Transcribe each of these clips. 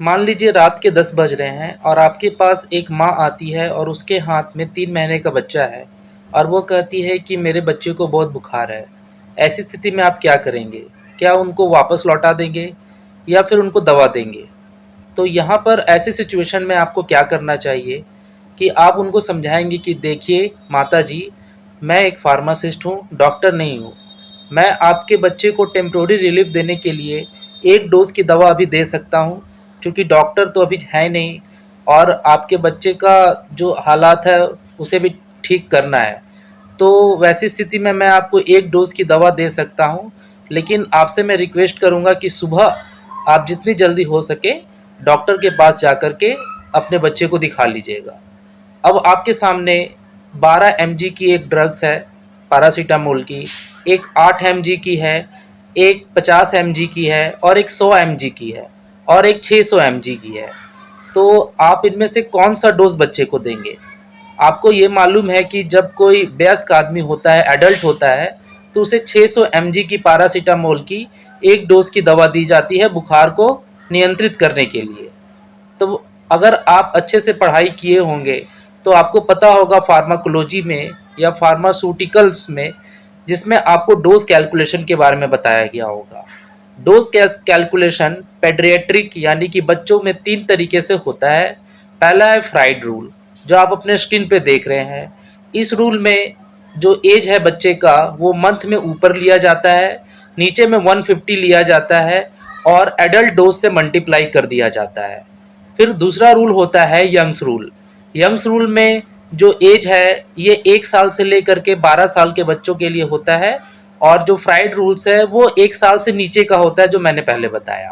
मान लीजिए रात के 10 बज रहे हैं और आपके पास एक माँ आती है और उसके हाथ में 3 महीने का बच्चा है और वो कहती है कि मेरे बच्चे को बहुत बुखार है। ऐसी स्थिति में आप क्या करेंगे? क्या उनको वापस लौटा देंगे या फिर उनको दवा देंगे? तो यहाँ पर ऐसी सिचुएशन में आपको क्या करना चाहिए कि आप उनको समझाएंगे कि देखिए माता जी, मैं एक फार्मासिस्ट हूँ, डॉक्टर नहीं हूँ। मैं आपके बच्चे को टेम्प्रोरी रिलीफ देने के लिए एक डोज की दवा अभी दे सकता हूँ, क्योंकि डॉक्टर तो अभी है नहीं और आपके बच्चे का जो हालात है उसे भी ठीक करना है। तो वैसी स्थिति में मैं आपको एक डोज की दवा दे सकता हूँ, लेकिन आपसे मैं रिक्वेस्ट करूँगा कि सुबह आप जितनी जल्दी हो सके डॉक्टर के पास जा कर के अपने बच्चे को दिखा लीजिएगा। अब आपके सामने 12 mg की एक ड्रग्स है पैरासीटामोल की, एक 8 mg की है, एक 50 mg की है और एक 100 mg की है और एक 600 mg की है। तो आप इनमें से कौन सा डोज बच्चे को देंगे? आपको ये मालूम है कि जब कोई वयस्क आदमी होता है, एडल्ट होता है, तो उसे 600 mg की पैरासीटामोल की एक डोज की दवा दी जाती है बुखार को नियंत्रित करने के लिए। तो अगर आप अच्छे से पढ़ाई किए होंगे तो आपको पता होगा फार्माकोलॉजी में या फार्मास्यूटिकल्स में, जिसमें आपको डोज कैलकुलेशन के बारे में बताया गया होगा। डोज कैलकुलेशन पेडियाट्रिक यानी कि बच्चों में 3 तरीके से होता है। पहला है फ्राइड रूल, जो आप अपने स्क्रीन पे देख रहे हैं। इस रूल में जो एज है बच्चे का वो मंथ में ऊपर लिया जाता है, नीचे में 150 लिया जाता है और एडल्ट डोज से मल्टीप्लाई कर दिया जाता है। फिर दूसरा रूल होता है यंग्स रूल। यंग्स रूल में जो एज है ये 1 साल से लेकर के 12 साल के बच्चों के लिए होता है और जो फ्राइड रूल्स है वो 1 साल से नीचे का होता है, जो मैंने पहले बताया।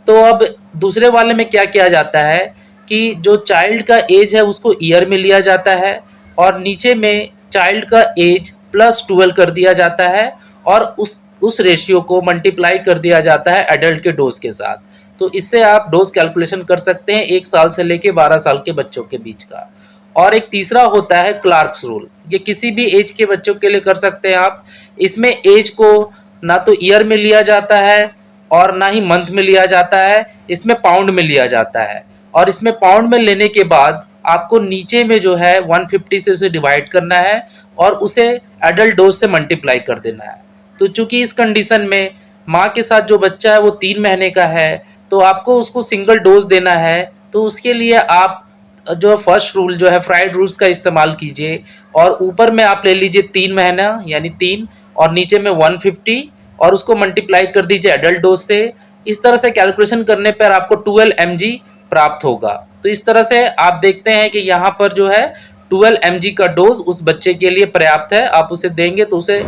तो अब दूसरे वाले में क्या किया जाता है कि जो चाइल्ड का एज है उसको ईयर में लिया जाता है और नीचे में चाइल्ड का एज +12 कर दिया जाता है और उस रेशियो को मल्टीप्लाई कर दिया जाता है एडल्ट के डोज के साथ। तो इससे आप डोज कैलकुलेशन कर सकते हैं 1 साल से लेके 12 साल के बच्चों के बीच का। और एक तीसरा होता है क्लार्क्स रूल। ये किसी भी एज के बच्चों के लिए कर सकते हैं आप। इसमें एज को ना तो ईयर में लिया जाता है और ना ही मंथ में लिया जाता है, इसमें पाउंड में लिया जाता है। और इसमें पाउंड में लेने के बाद आपको नीचे में जो है 150 से उसे डिवाइड करना है और उसे एडल्ट डोज से मल्टीप्लाई कर देना है। तो चूंकि इस कंडीशन में माँ के साथ जो बच्चा है वो 3 महीने का है, तो आपको उसको सिंगल डोज देना है। तो उसके लिए आप जो फर्स्ट रूल जो है फ्राइड रूल्स का इस्तेमाल कीजिए और ऊपर में आप ले लीजिए 3 महीना यानी 3 और नीचे में 150 और उसको मल्टीप्लाई कर दीजिए एडल्ट डोज से। इस तरह से कैलकुलेशन करने पर आपको 12 mg प्राप्त होगा। तो इस तरह से आप देखते हैं कि यहाँ पर जो है 12 mg का डोज उस बच्चे के लिए पर्याप्त है। आप उसे देंगे तो उसे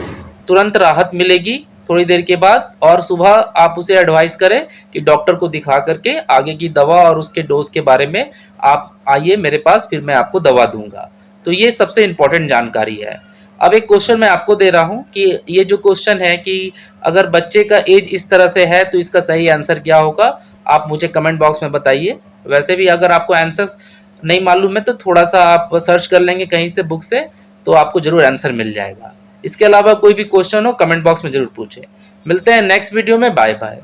तुरंत राहत मिलेगी थोड़ी देर के बाद। और सुबह आप उसे एडवाइस करें कि डॉक्टर को दिखा करके आगे की दवा और उसके डोज के बारे में आप आइए मेरे पास, फिर मैं आपको दवा दूंगा। तो ये सबसे इम्पोर्टेंट जानकारी है। अब एक क्वेश्चन मैं आपको दे रहा हूँ कि ये जो क्वेश्चन है कि अगर बच्चे का एज इस तरह से है तो इसका सही आंसर क्या होगा, आप मुझे कमेंट बॉक्स में बताइए। वैसे भी अगर आपको आंसर्स नहीं मालूम है तो थोड़ा सा आप सर्च कर लेंगे कहीं से बुक से, तो आपको जरूर आंसर मिल जाएगा। इसके अलावा कोई भी क्वेश्चन हो कमेंट बॉक्स में जरूर पूछें। मिलते हैं नेक्स्ट वीडियो में। Bye bye.